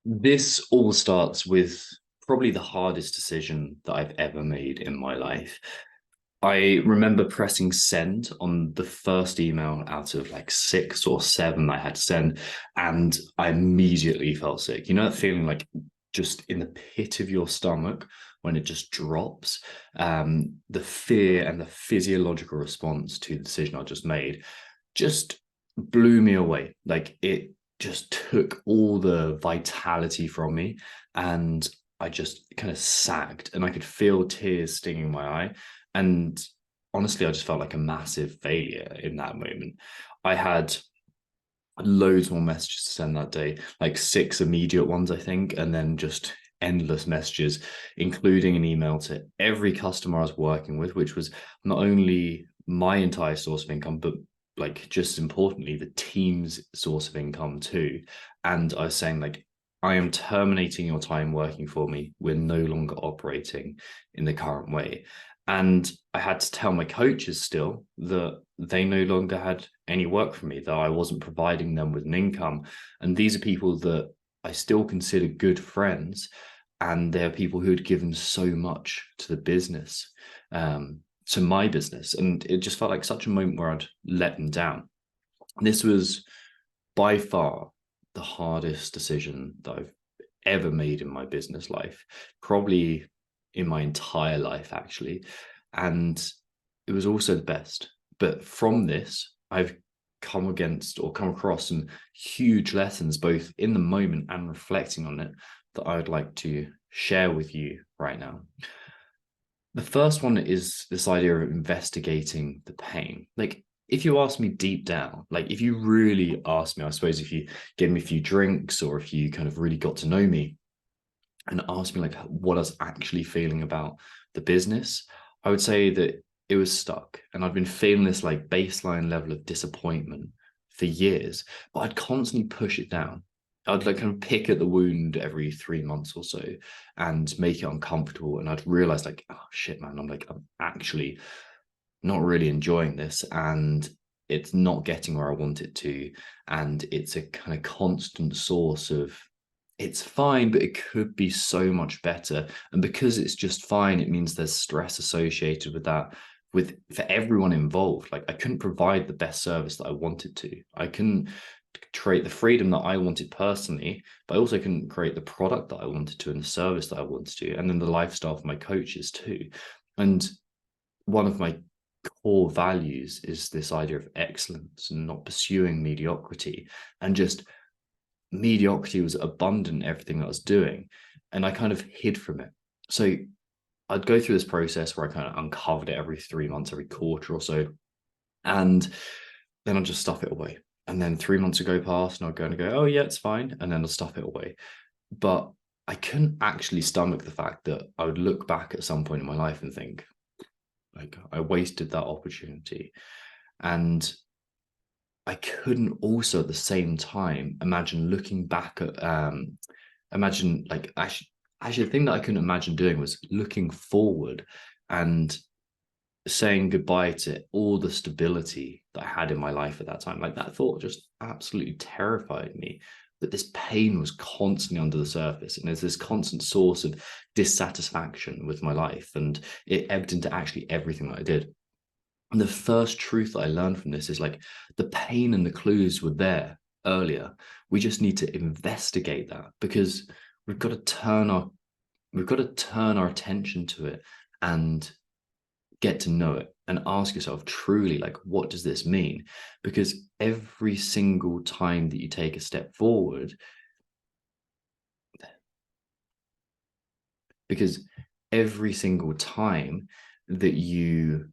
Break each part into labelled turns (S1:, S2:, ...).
S1: This all starts with probably the hardest decision that I've ever made in my life. I remember pressing send on the first email out of like six or seven I had to send, and I immediately felt sick. You know that feeling like just in the pit of your stomach when it just drops? The fear and the physiological response to the decision I just made just blew me away. Like it just took all the vitality from me, and I just kind of sagged, and I could feel tears stinging my eye. And honestly, I just felt like a massive failure in that moment. I had loads more messages to send that day, like six immediate ones, I think, and then just endless messages, including an email to every customer I was working with, which was not only my entire source of income, but like just importantly, the team's source of income too. And I was saying, like, I am terminating your time working for me. We're no longer operating in the current way. And I had to tell my coaches still that they no longer had any work for me, that I wasn't providing them with an income. And these are people that I still consider good friends. And they're people who had given so much to the business, to my business. And it just felt like such a moment where I'd let them down. This was by far the hardest decision that I've ever made in my business life, probably in my entire life, actually. And it was also the best. But from this, I've come against or come across some huge lessons, both in the moment and reflecting on it, that I would like to share with you right now. The first one is this idea of investigating the pain. Like, if you ask me deep down, like if you really ask me, I suppose if you gave me a few drinks or if you kind of really got to know me and asked me like what I was actually feeling about the business, I would say that it was stuck. And I'd been feeling this like baseline level of disappointment for years, but I'd constantly push it down. I'd like kind of pick at the wound every 3 months or so and make it uncomfortable. And I'd realize like, oh shit, man, I'm actually not really enjoying this, and it's not getting where I want it to. And it's a kind of constant source of it's fine, but it could be so much better. And because it's just fine, it means there's stress associated with that, with for everyone involved. Like I couldn't provide the best service that I wanted to. I couldn't create the freedom that I wanted personally, but I also couldn't create the product that I wanted to and the service that I wanted to, and then the lifestyle for my coaches too. And one of my core values is this idea of excellence and not pursuing mediocrity. And just mediocrity was abundant in everything that I was doing, and I kind of hid from it. So I'd go through this process where I kind of uncovered it every 3 months, every quarter or so, and then I'd just stuff it away. And then 3 months would go past, and I'd go, oh yeah, it's fine, and then I'll stuff it away. But I couldn't actually stomach the fact that I would look back at some point in my life and think, like, I wasted that opportunity. And I couldn't also at the same time imagine looking back at imagine like actually the thing that I couldn't imagine doing was looking forward and saying goodbye to all the stability that I had in my life at that time. Like that thought just absolutely terrified me. That this pain was constantly under the surface, and there's this constant source of dissatisfaction with my life, and it ebbed into actually everything that I did. And the first truth that I learned from this is like the pain and the clues were there earlier. We just need to investigate that, because we've got to turn our we've got to turn our attention to it and get to know it and ask yourself truly, like, what does this mean? Because every single time that you take a step forward, because every single time that you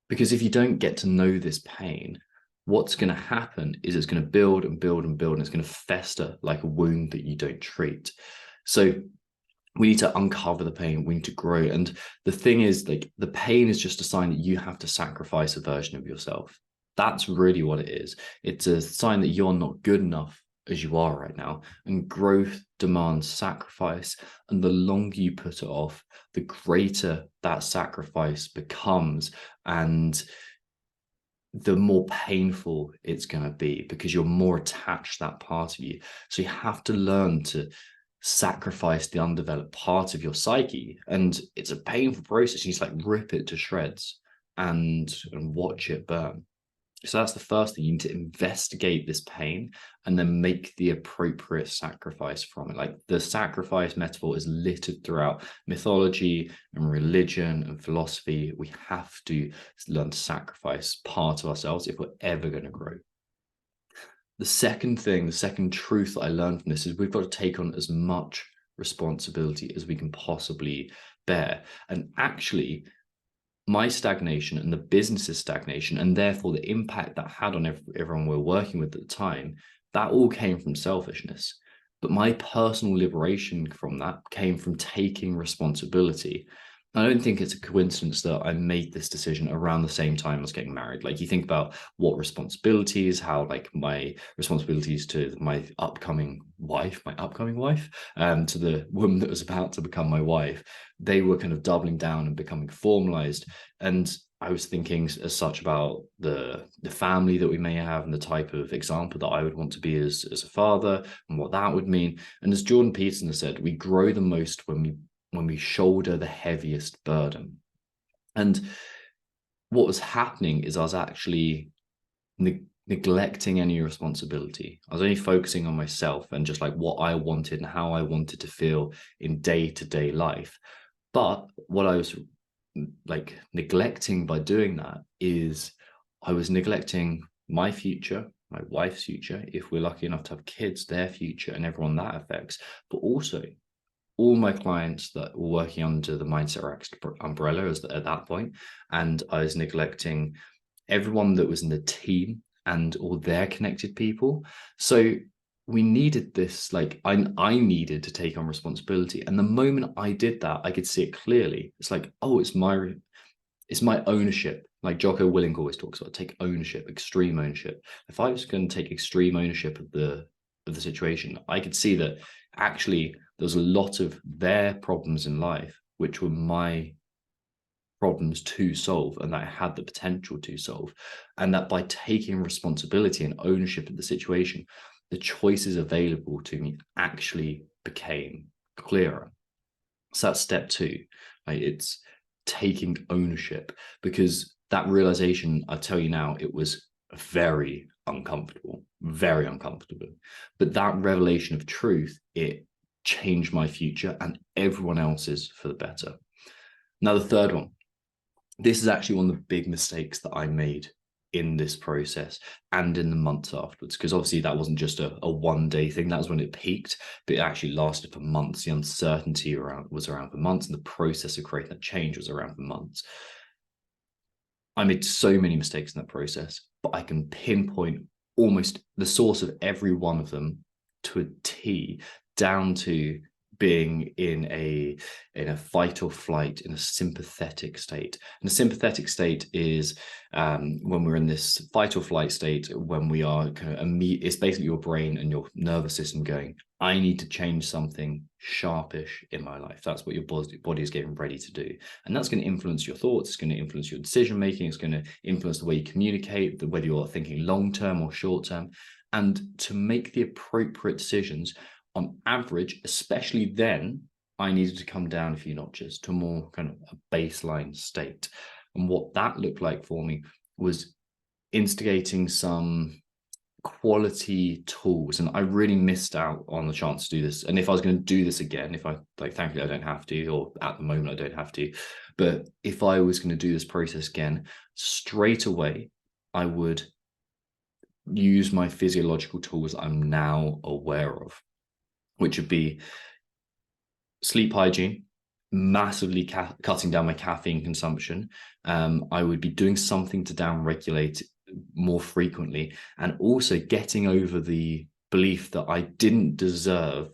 S1: because if you don't get to know this pain, what's going to happen is it's going to build and build and build, and it's going to fester like a wound that you don't treat. So we need to uncover the pain. We need to grow. And the thing is, like, the pain is just a sign that you have to sacrifice a version of yourself. That's really what it is. It's a sign that you're not good enough as you are right now. And growth demands sacrifice. And the longer you put it off, the greater that sacrifice becomes. And the more painful it's going to be, because you're more attached to that part of you. So you have to learn to sacrifice the undeveloped part of your psyche. And it's a painful process. You just like rip it to shreds and watch it burn. So that's the first thing. You need to investigate this pain and then make the appropriate sacrifice from it. Like, the sacrifice metaphor is littered throughout mythology and religion and philosophy. We have to learn to sacrifice part of ourselves if we're ever going to grow. The second thing, the second truth that I learned from this is we've got to take on as much responsibility as we can possibly bear. And actually, my stagnation and the business's stagnation, and therefore the impact that had on everyone we're working with at the time, that all came from selfishness. But my personal liberation from that came from taking responsibility. I don't think it's a coincidence that I made this decision around the same time I was getting married. Like, you think about what responsibilities, how like my responsibilities to my upcoming wife, to the woman that was about to become my wife, they were kind of doubling down and becoming formalized. And I was thinking as such about the family that we may have and the type of example that I would want to be as a father and what that would mean. And as Jordan Peterson has said, we grow the most when we shoulder the heaviest burden. And what was happening is I was actually neglecting any responsibility. I was only focusing on myself and just like what I wanted and how I wanted to feel in day-to-day life. But what I was like neglecting by doing that is I was neglecting my future, my wife's future, if we're lucky enough to have kids, their future and everyone that affects, but also all my clients that were working under the Mindset umbrella at that point. And I was neglecting everyone that was in the team and all their connected people. So we needed this, like I needed to take on responsibility. And the moment I did that, I could see it clearly. It's like, oh, it's my ownership. Like Jocko Willink always talks about, take ownership, extreme ownership. If I was going to take extreme ownership of the situation, I could see that actually there was a lot of their problems in life which were my problems to solve, and that I had the potential to solve. And that by taking responsibility and ownership of the situation, the choices available to me actually became clearer. So that's step two. Right? It's taking ownership, because that realization, I tell you now, it was very uncomfortable. But that revelation of truth, it changed my future and everyone else's for the better. Now, the third one, this is actually one of the big mistakes that I made in this process and in the months afterwards, because obviously that wasn't just a one-day thing. That was when it peaked, but it actually lasted for months. The uncertainty was around for months, and the process of creating that change was around for months. I made so many mistakes in that process, but I can pinpoint almost the source of every one of them to a T, down to being in a fight or flight, in a sympathetic state. And a sympathetic state is when we're in this fight or flight state, when we are kind of it's basically your brain and your nervous system going, I need to change something sharpish in my life. That's what your body is getting ready to do. And that's going to influence your thoughts. It's going to influence your decision making. It's going to influence the way you communicate, whether you're thinking long term or short term. And to make the appropriate decisions, on average, especially then, I needed to come down a few notches to a more kind of a baseline state. And what that looked like for me was instigating some quality tools. And I really missed out on the chance to do this. And if I was going to do this again, thankfully I don't have to, or at the moment I don't have to, but if I was going to do this process again, straight away, I would use my physiological tools I'm now aware of, which would be sleep hygiene, massively cutting down my caffeine consumption. I would be doing something to downregulate more frequently, and also getting over the belief that I didn't deserve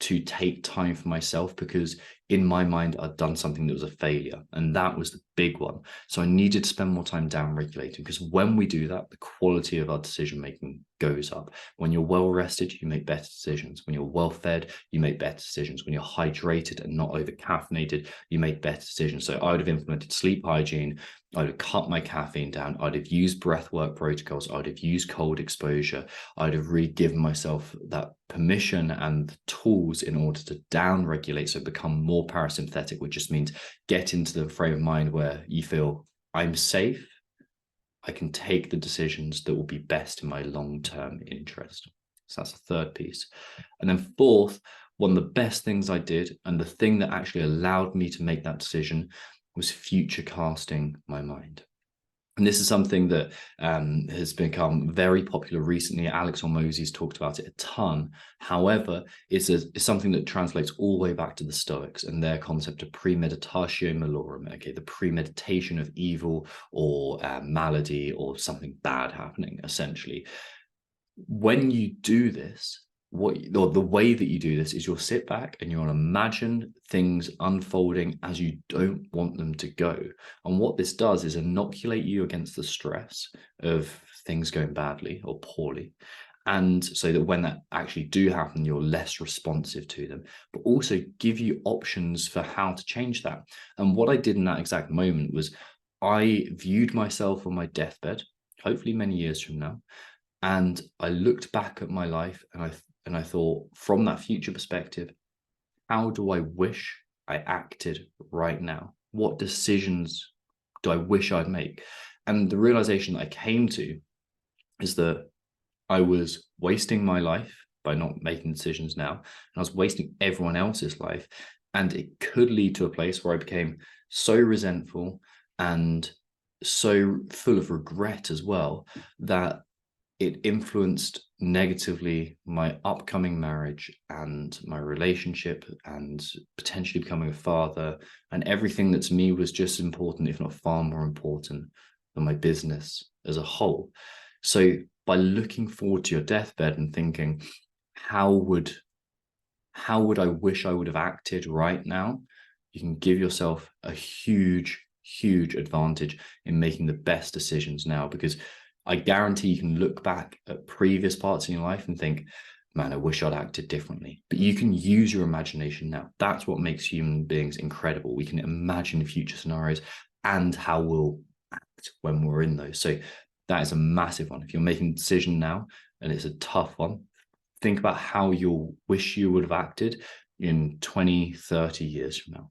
S1: to take time for myself, because in my mind, I'd done something that was a failure, and that was the big one. So I needed to spend more time down regulating, because when we do that, the quality of our decision making goes up. When you're well rested, you make better decisions. When you're well fed, you make better decisions. When you're hydrated and not over caffeinated, you make better decisions. So I would have implemented sleep hygiene. I would have cut my caffeine down. I'd have used breath work protocols. I'd have used cold exposure. I'd have really given myself that permission and the tools in order to down regulate, so become more parasympathetic, which just means get into the frame of mind where you feel I'm safe. I can take the decisions that will be best in my long-term interest. So that's the third piece. And then fourth, one of the best things I did, and the thing that actually allowed me to make that decision, was future casting my mind. And this is something that has become very popular recently. Alex Hormozi's talked about it a ton. However, it's something that translates all the way back to the Stoics and their concept of premeditatio malorum, okay, the premeditation of evil or malady or something bad happening, essentially. When you do this, the way that you do this is you'll sit back and you'll imagine things unfolding as you don't want them to go. And what this does is inoculate you against the stress of things going badly or poorly. And so that when that actually do happen, you're less responsive to them, but also give you options for how to change that. And what I did in that exact moment was I viewed myself on my deathbed, hopefully many years from now, and I looked back at my life and I thought, from that future perspective, how do I wish I acted right now? What decisions do I wish I'd make? And the realization that I came to is that I was wasting my life by not making decisions now, and I was wasting everyone else's life. And it could lead to a place where I became so resentful and so full of regret as well, that it influenced negatively my upcoming marriage and my relationship and potentially becoming a father, and everything that to me was just important, if not far more important, than my business as a whole. So by looking forward to your deathbed and thinking, how would I wish I would have acted right now, you can give yourself a huge advantage in making the best decisions now, because I guarantee you can look back at previous parts in your life and think, man, I wish I'd acted differently. But you can use your imagination now. That's what makes human beings incredible. We can imagine future scenarios and how we'll act when we're in those. So that is a massive one. If you're making a decision now and it's a tough one, think about how you'll wish you would have acted in 20, 30 years from now.